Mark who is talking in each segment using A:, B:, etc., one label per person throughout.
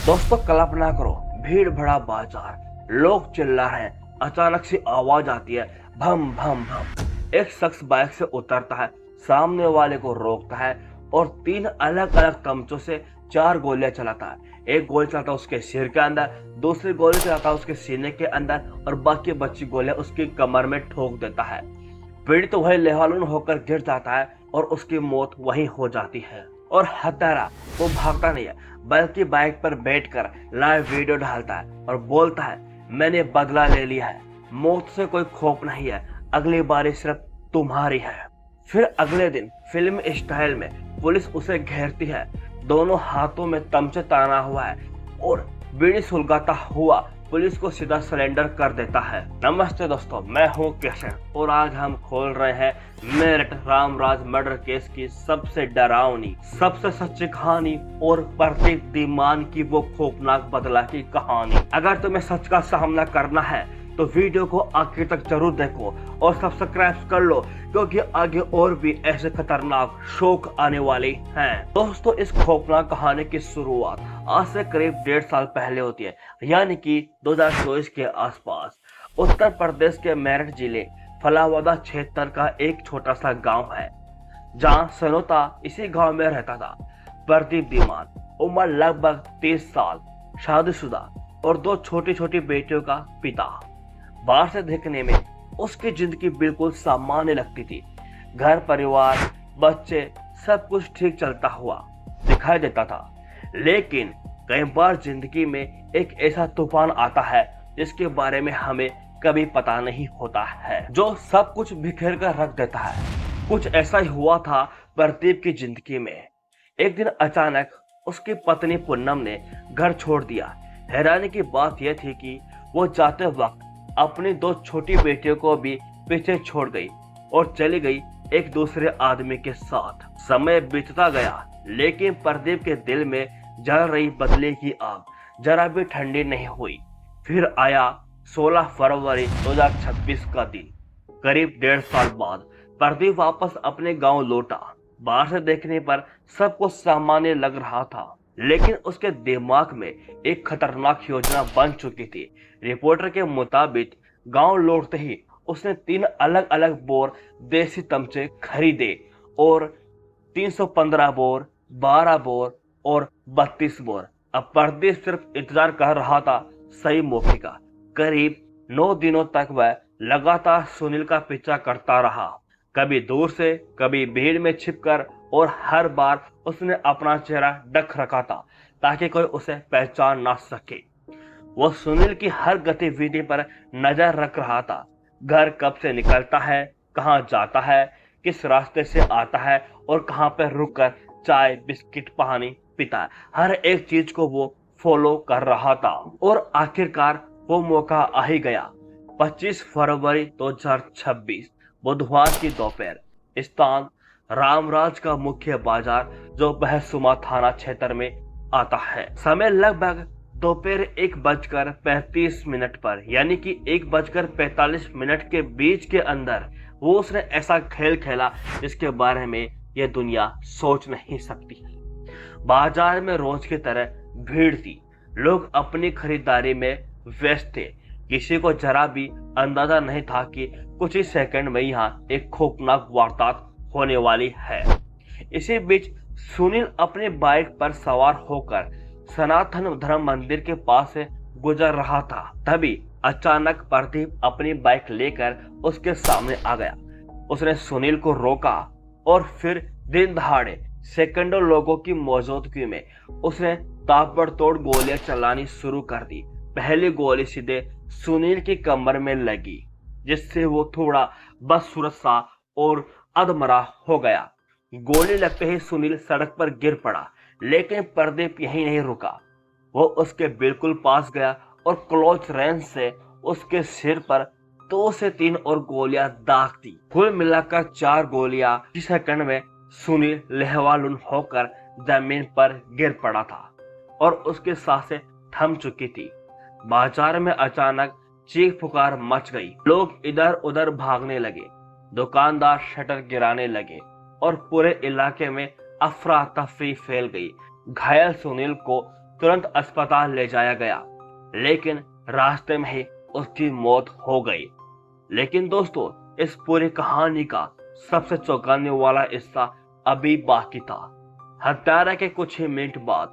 A: दोस्तों कल्पना करो, भीड़ भरा बाजार, लोग चिल्ला रहे हैं। अचानक से आवाज आती है, भम भम भम। एक शख्स बाइक से उतरता है, सामने वाले को रोकता है और तीन अलग अलग तमचों से चार गोलियां चलाता है। एक गोली चलाता है उसके सिर के अंदर, दूसरी गोली चलाता है उसके सीने के अंदर और बाकी बची गोलियां उसकी कमर में ठोक देता है। पीड़ित तो वही लहवालून होकर गिर जाता है और उसकी मौत वहीं हो जाती है। और हत्यारा वो भागता नहीं है, बल्कि बाइक पर बैठकर लाइव वीडियो डालता है और बोलता है, मैंने बदला ले लिया है, मौत से कोई खौफ नहीं है, अगली बारी सिर्फ तुम्हारी है। फिर अगले दिन फिल्म स्टाइल में पुलिस उसे घेरती है, दोनों हाथों में तमचे ताना हुआ है और बीड़ी सुलगाता हुआ पुलिस को सीधा सरेंडर कर देता है। नमस्ते दोस्तों, मैं हूं किशन और आज हम खोल रहे हैं मेरठ रामराज मर्डर केस की सबसे डरावनी, सबसे सच्ची कहानी और प्रतीक दीमान की वो खौफनाक बदला की कहानी। अगर तुम्हें सच का सामना करना है तो वीडियो को आखिर तक जरूर देखो और सब्सक्राइब कर लो, क्योंकि आगे और भी ऐसे खतरनाक शौक आने वाले हैं। दोस्तों, इस खौफनाक कहानी की शुरुआत आज से करीब 1.5 साल पहले होती है, यानी कि 2024 के आसपास। उत्तर प्रदेश के मेरठ जिले फलावादा क्षेत्र का एक छोटा सा गांव है, जहां सनोता इसी गांव में रहता था। प्रदीप दीमान, उम्र लगभग 30 साल, शादीशुदा और दो छोटी छोटी बेटियों का पिता। बाहर से देखने में उसकी जिंदगी बिल्कुल सामान्य लगती थी। घर परिवार, बच्चे, सब कुछ ठीक चलता हुआ दिखाई देता था। लेकिन कई बार जिंदगी में एक ऐसा तूफान आता है जिसके बारे में हमें कभी पता नहीं होता है, जो सब कुछ बिखेर कर रख देता है। कुछ ऐसा ही हुआ था प्रदीप की जिंदगी में। एक दिन अचानक उसकी पत्नी पूनम ने घर छोड़ दिया। हैरानी की बात यह थी कि वो जाते वक्त अपनी दो छोटी बेटियों को भी पीछे छोड़ गई और चली गई एक दूसरे आदमी के साथ। समय बीतता गया, लेकिन प्रदीप के दिल में जल रही बदले की आग जरा भी ठंडी नहीं हुई। फिर आया 16 फरवरी 2026 का दिन। करीब 1.5 साल बाद प्रदीप वापस अपने गांव लौटा। बाहर से देखने पर सब कुछ सामान्य लग रहा था, लेकिन उसके दिमाग में एक खतरनाक योजना बन चुकी थी। रिपोर्टर के मुताबिक गांव लौटते ही उसने 3 अलग अलग बोर देसी तमचे खरीदे और 315 बोर, 12 बोर और 32 बोर। अब प्रदीप सिर्फ इंतजार कर रहा था सही मौके का। करीब 9 दिनों तक वह लगातार सुनील का पीछा करता रहा, कभी दूर से, कभी भीड़ में छिपकर, और हर बार उसने अपना चेहरा ढक रखा था ताकि कोई उसे पहचान ना सके। वो सुनील की हर गतिविधि पर नजर रख रहा था। घर कब से निकलता है, कहाँ जाता है, किस रास्ते से आता है और कहाँ पर रुककर चाय, बिस्किट, पानी पीता है, हर एक चीज को वो फॉलो कर रहा था। और आखिरकार वो मौका आ ही गया। 25 फरवरी 2026 बुधवार की दोपहर, स्थान रामराज का मुख्य बाजार, जो बहसुमा थाना क्षेत्र में आता है। समय लगभग दोपहर 1:35 पर, यानी कि 1:45 के बीच के अंदर वो उसने ऐसा खेल खेला जिसके बारे में यह दुनिया सोच नहीं सकती। बाजार में रोज की तरह भीड़ थी, लोग अपनी खरीदारी में व्यस्त थे। किसी को जरा भी अंदाजा नहीं था कि कुछ ही सेकंड में यहाँ एक खौफनाक वारदात होने वाली है। इसी बीच सुनील अपनी बाइक पर सवार होकर सनातन धर्म मंदिर के पास से गुजर रहा था। तभी अचानक प्रदीप अपनी बाइक लेकर उसके सामने आ गया। उसने सुनील को रोका और फिर दिन दहाड़े सेकंडों लोगों की मौजूदगी में उसने ताबड़तोड़ गोलियां चलानी शुरू कर दी। पहली गोली सीधे सुनील की कमर में लगी, जिससे वो थोड़ा बदसूरत सा और अधमरा हो गया। गोली लगते ही सुनील सड़क पर गिर पड़ा, लेकिन प्रदीप यहीं नहीं रुका। वो उसके बिल्कुल पास गया और क्लोज रेंज से उसके सिर पर 2 से 3 और गोलियां दाग दी। कुल मिलाकर 4 गोलियां। इस सेकंड में सुनील लहवालुन होकर जमीन पर गिर पड़ा था और उसकी सांसें थम चुकी थी। बाजार में अचानक चीख पुकार मच गई। लोग इधर उधर भागने लगे, दुकानदार शटर गिराने लगे और पूरे इलाके में अफरा तफरी फैल गई। घायल सुनील को तुरंत अस्पताल ले जाया गया, लेकिन रास्ते में ही उसकी मौत हो गई। लेकिन दोस्तों, इस पूरी कहानी का सबसे चौंकाने वाला हिस्सा अभी बाकी था। हत्यारा के कुछ ही मिनट बाद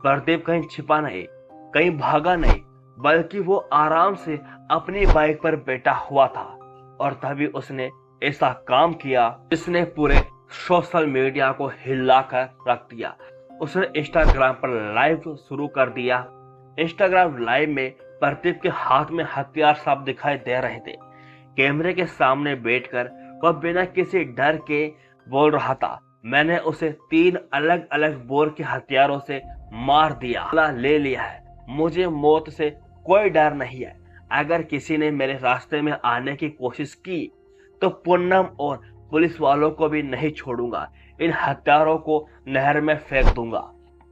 A: प्रदीप कहीं छिपा नहीं, कहीं भागा नहीं, बल्कि वो आराम से अपनी बाइक पर बैठा हुआ था। और तभी उसने ऐसा काम किया जिसने पूरे सोशल मीडिया को हिलाकर रख दिया। उसने इंस्टाग्राम पर लाइव शुरू कर दिया। इंस्टाग्राम लाइव में प्रदीप के हाथ में हथियार साफ दिखाई दे रहे थे। कैमरे के सामने बैठकर वह बिना किसी डर के बोल रहा था, मैंने उसे 3 अलग अलग बोर के हथियारों से मार दिया, ले लिया है, मुझे मौत से कोई डर नहीं है। अगर किसी ने मेरे रास्ते में आने की कोशिश की तो पूनम और पुलिस वालों को भी नहीं छोड़ूंगा, इन हथियारों को नहर में फेंक दूंगा।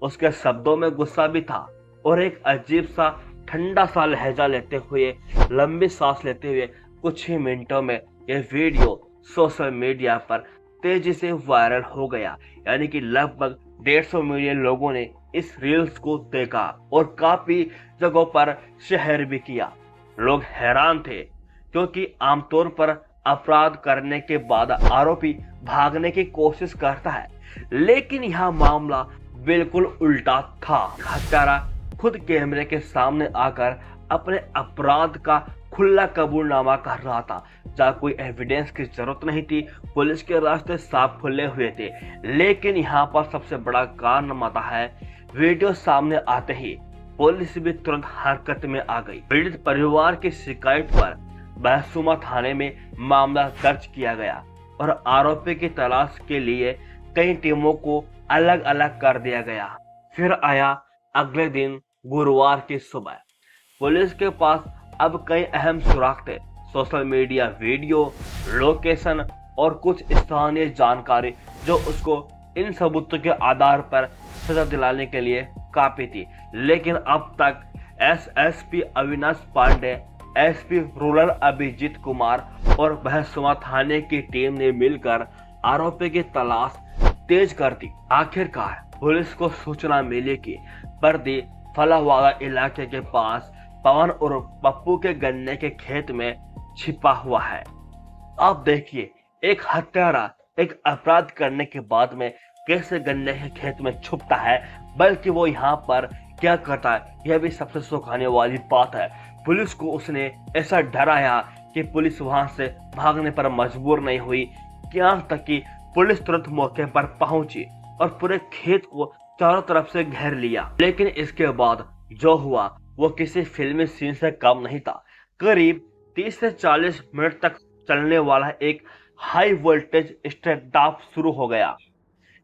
A: उसके शब्दों में गुस्सा भी था और एक अजीब सा ठंडा सा लहजा लेते हुए, लंबी सांस लेते हुए कुछ ही मिनटों में यह वीडियो सोशल मीडिया पर तेजी से वायरल हो गया। यानी कि लगभग 150 मिलियन लोगों ने इस रील्स को देखा और काफी जगहों पर शेयर भी किया। लोग हैरान थे क्योंकि आमतौर पर अपराध करने के बाद आरोपी भागने की कोशिश करता है, लेकिन यह मामला बिल्कुल उल्टा था। हत्यारा खुद कैमरे के सामने आकर अपने अपराध का खुला कबूलनामा कर रहा था। जहाँ कोई एविडेंस की जरूरत नहीं थी, पुलिस के रास्ते साफ खुले हुए थे। लेकिन यहाँ पर सबसे बड़ा कारण आता है, वीडियो सामने आते ही पुलिस भी तुरंत हरकत में आ गई। पीड़ित परिवार की शिकायत पर बहसुमा थाने में मामला दर्ज किया गया और आरोपी की तलाश के लिए कई टीमों को अलग अलग कर दिया गया। फिर आया अगले दिन गुरुवार की सुबह। पुलिस के पास अब कई अहम सुराग थे, सोशल मीडिया वीडियो, लोकेशन और कुछ स्थानीय जानकारी जो उसको इन सबूतों के आधार पर सजा दिलाने के लिए काफी थी। लेकिन अब तक SSP Avinash Pandey, SP rural Abhijit Kumar और बहसुमा थाने की टीम ने मिलकर आरोपी की तलाश तेज कर दी। आखिरकार पुलिस को सूचना मिली कि प्रदीप फलावाला इलाके के पास पवन और पप्पू के गन्ने के खेत में छिपा हुआ है। अब देखिए, एक हत्यारा एक अपराध करने के बाद में कैसे गन्ने के खेत में छुपता है, बल्कि वो यहाँ पर क्या करता है, यह भी सबसे चौंकाने वाली बात है। पुलिस को उसने ऐसा डराया कि पुलिस वहां से भागने पर मजबूर नहीं हुई, यहाँ तक कि पुलिस तुरंत मौके पर पहुंची और पूरे खेत को चारों तरफ से घेर लिया। लेकिन इसके बाद जो हुआ वो किसी फिल्मी सीन से कम नहीं था। करीब 30 से 40 मिनट तक चलने वाला एक हाई वोल्टेज स्ट्रेट ऑफ शुरू हो गया।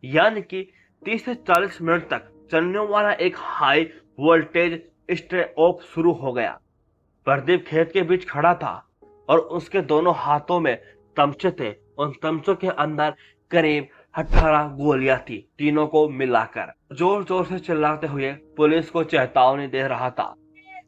A: यानी कि 30 से 40 मिनट तक चलने वाला एक हाई वोल्टेज स्ट्रेट ऑफ शुरू हो गया। प्रदीप खेत के बीच खड़ा था और उसके दोनों हाथों में तमचे थे। उन तमचों के अंदर करीब 18 गोलियां थी, तीनों को मिलाकर। जोर जोर से चिल्लाते हुए पुलिस को चेतावनी दे रहा था,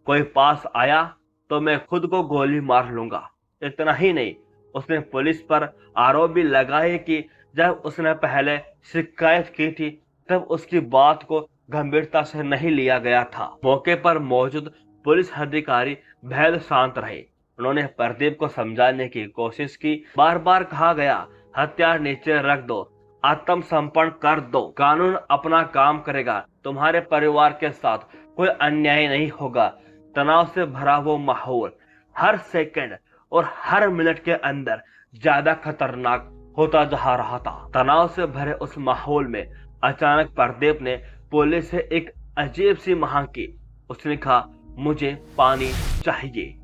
A: कोई पास आया तो मैं खुद को गोली मार लूंगा। इतना ही नहीं, उसने पुलिस पर आरोप भी लगाए कि जब उसने पहले शिकायत की थी तब उसकी बात को गंभीरता से नहीं लिया गया था। मौके पर मौजूद पुलिस अधिकारी बेहद शांत रहे। उन्होंने प्रदीप को समझाने की कोशिश की। बार बार कहा गया, हथियार नीचे रख दो, आत्मसमर्पण कर दो, कानून अपना काम करेगा, तुम्हारे परिवार के साथ कोई अन्याय नहीं होगा। तनाव से भरा वो माहौल हर सेकंड और हर मिनट के अंदर ज्यादा खतरनाक होता जा रहा था। तनाव से भरे उस माहौल में अचानक प्रदीप ने पुलिस से एक अजीब सी मांग की। उसने कहा, मुझे पानी चाहिए।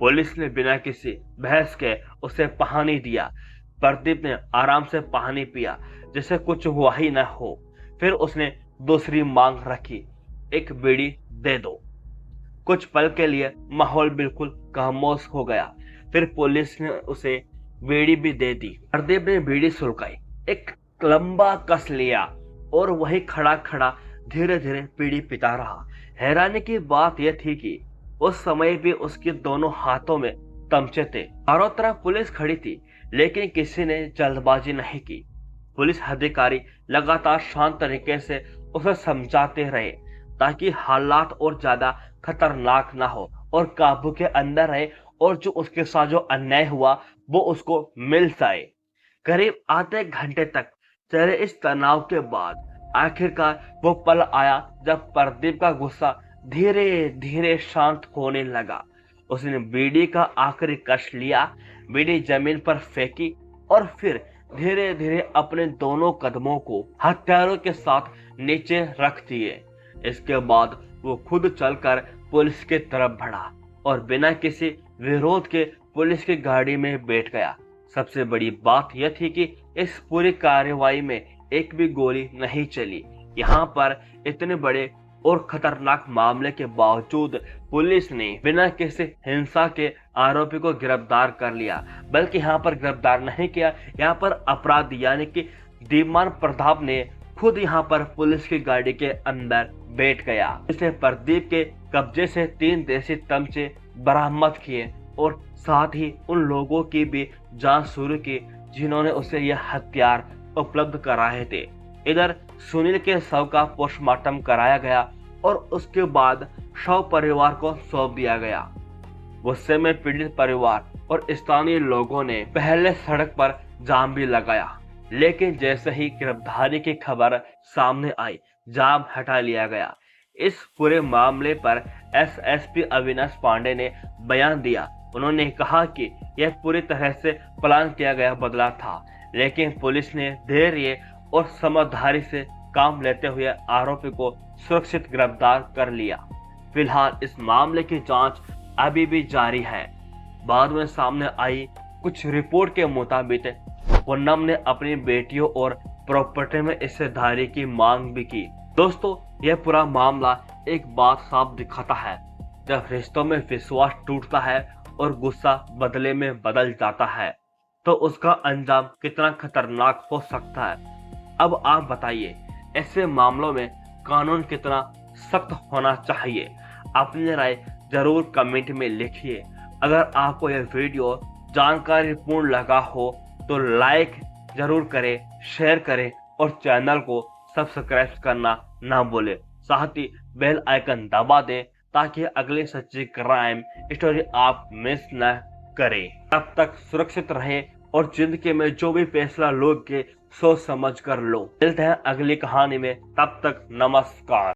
A: पुलिस ने बिना किसी बहस के उसे पानी दिया। प्रदीप ने आराम से पानी पिया जैसे कुछ हुआ ही न हो। फिर उसने दूसरी मांग रखी, एक बीड़ी दे दो। कुछ पल के लिए माहौल बिल्कुल खामोश हो गया। फिर पुलिस ने उसे बीड़ी भी दे दी। प्रदीप ने बीड़ी सुलगाई, एक लंबा कस लिया और वही खड़ा खड़ा धीरे धीरे बीड़ी पीता रहा। हैरानी की बात यह थी कि उस समय भी उसके दोनों हाथों में तमचे थे। चारों तरफ पुलिस खड़ी थी, लेकिन किसी ने जल्दबाजी नहीं की। पुलिस अधिकारी लगातार शांत तरीके से उसे समझाते रहे, ताकि हालात और ज्यादा खतरनाक ना हो और काबू के अंदर रहे और जो उसके साथ जो अन्याय हुआ वो उसको मिल जाए। करीब आधे घंटे तक चले इस तनाव के बाद आखिरकार वो पल आया जब प्रदीप का गुस्सा धीरे धीरे शांत होने लगा। उसने बीड़ी का आखिरी कश लिया, बीड़ी जमीन पर फेंकी और फिर धीरे धीरे अपने दोनों कदमों को हथियारों के साथ नीचे रख दिए। इसके बाद वो खुद चलकर पुलिस की तरफ बढ़ा और बिना किसी विरोध के पुलिस की गाड़ी में बैठ गया। सबसे बड़ी बात यह थी कि इस पूरी कार्रवाई में एक भी गोली नहीं चली। यहाँ पर इतने बड़े और खतरनाक मामले के बावजूद पुलिस ने बिना किसी हिंसा के आरोपी को गिरफ्तार कर लिया। बल्कि यहाँ पर गिरफ्तार नहीं किया, यहाँ पर अपराधी यानी कि धीमान प्रताप ने खुद यहाँ पर पुलिस की गाड़ी के अंदर बैठ गया। इसने प्रदीप के कब्जे से 3 देसी तमचे बरामद किए और साथ ही उन लोगों की भी जांच शुरू की जिन्होंने उसे यह हथियार उपलब्ध कराए थे। इधर सुनील के शव का पोस्टमार्टम कराया गया और उसके बाद शव परिवार को सौंप दिया गया। गुस्से में पीड़ित परिवार और स्थानीय लोगों ने पहले सड़क पर जाम भी लगाया, लेकिन जैसे ही गिरफ्तारी की खबर सामने आई, जाम हटा लिया गया। इस पूरे मामले पर एसएसपी अविनाश पांडे ने बयान दिया। उन्होंने कहा कि यह पूरी तरह से प्लान किया गया बदला था, लेकिन पुलिस ने धैर्य और समझदारी से काम लेते हुए आरोपी को सुरक्षित गिरफ्तार कर लिया। फिलहाल इस मामले की जांच अभी भी जारी है। बाद में सामने आई कुछ रिपोर्ट के मुताबिक पूनम ने अपनी बेटियों और प्रॉपर्टी में हिस्सेदारी की मांग भी की। दोस्तों, यह पूरा मामला एक बात साफ दिखाता है, जब रिश्तों में विश्वास टूटता है और गुस्सा बदले में बदल जाता है तो उसका अंजाम कितना खतरनाक हो सकता है। अब आप बताइए, ऐसे मामलों में कानून कितना सख्त होना चाहिए? अपनी राय जरूर कमेंट में लिखिए। अगर आपको यह वीडियो जानकारीपूर्ण लगा हो तो लाइक जरूर करें, शेयर करें और चैनल को सब्सक्राइब करना ना भूलें। साथ ही बेल आइकन दबा दें ताकि अगली सच्ची क्राइम स्टोरी आप मिस न करें। तब तक सुरक्षित रहें और जिंदगी में जो भी फैसला लोगे सोच समझ कर लो। मिलते हैं अगली कहानी में, तब तक नमस्कार।